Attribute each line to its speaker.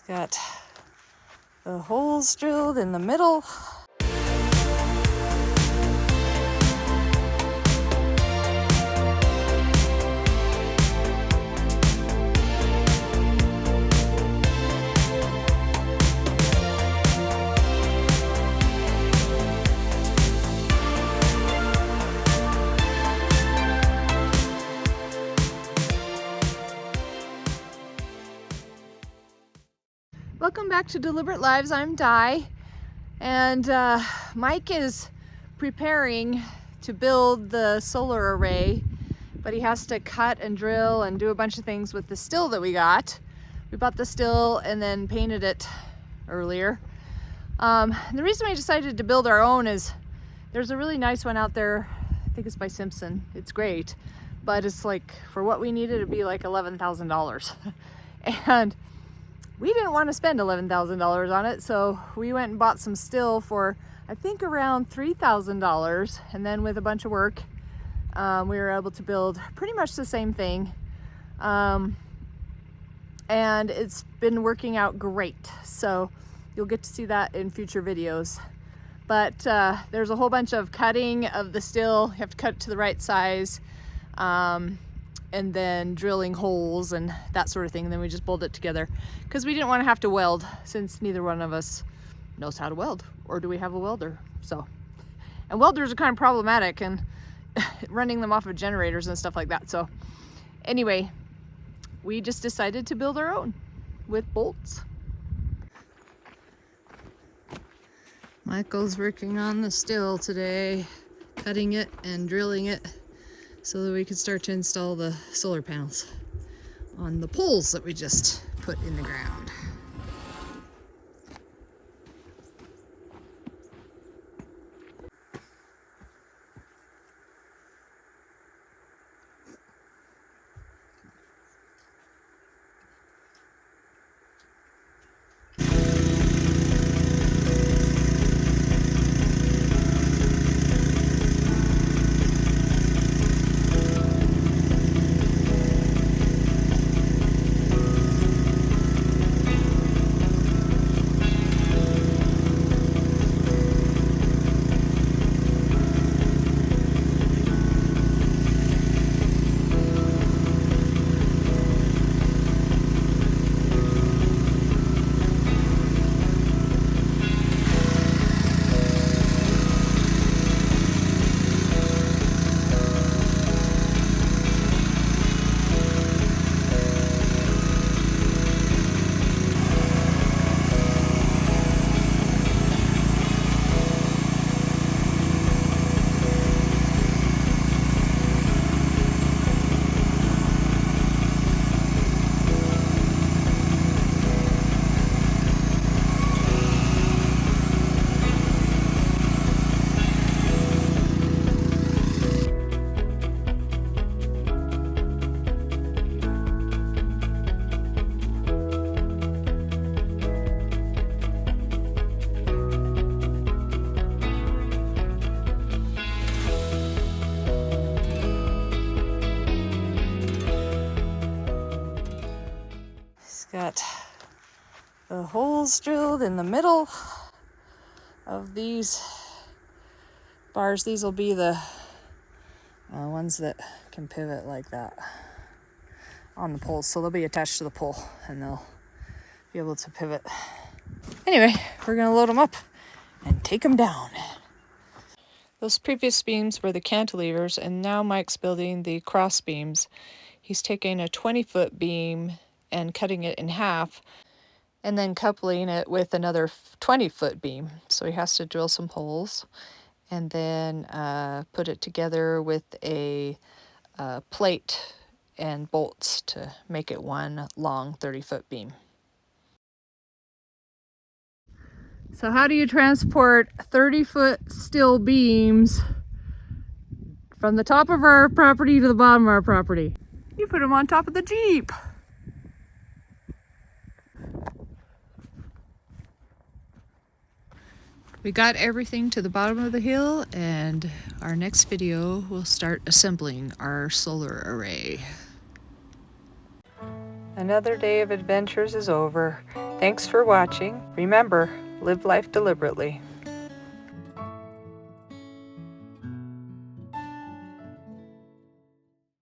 Speaker 1: Got the holes drilled in the middle. Welcome back to Deliberate Lives. I'm Di, and Mike is preparing to build the solar array, but he has to cut and drill and do a bunch of things with the still that we got. We bought the still and then painted it earlier. The reason we decided to build our own is there's a really nice one out there. I think it's by Simpson. It's great, but it's like, for what we needed, it'd be like $11,000. And we didn't want to spend $11,000 on it, so we went and bought some still for, I think, around $3,000, and then with a bunch of work, we were able to build pretty much the same thing, and it's been working out great. So you'll get to see that in future videos. But there's a whole bunch of cutting of the still. You have to cut it to the right size, and then drilling holes and that sort of thing. And then we just bolt it together because we didn't want to have to weld, since neither one of us knows how to weld, or do we have a welder? So, and welders are kind of problematic, and running them off of generators and stuff like that. So anyway, we just decided to build our own with bolts. Michael's working on the still today, cutting it and drilling it, so that we could start to install the solar panels on the poles that we just put in the ground. Got the holes drilled in the middle of these bars. These will be the ones that can pivot like that on the poles. So they'll be attached to the pole and they'll be able to pivot. Anyway, we're gonna load them up and take them down. Those previous beams were the cantilevers, and now Mike's building the cross beams. He's taking a 20-foot beam and cutting it in half, and then coupling it with another 20-foot beam. So he has to drill some holes and then put it together with a plate and bolts to make it one long 30-foot beam. So how do you transport 30-foot steel beams from the top of our property to the bottom of our property? You put them on top of the Jeep. We got everything to the bottom of the hill, and our next video we'll start assembling our solar array. Another day of adventures is over. Thanks for watching. Remember, live life deliberately.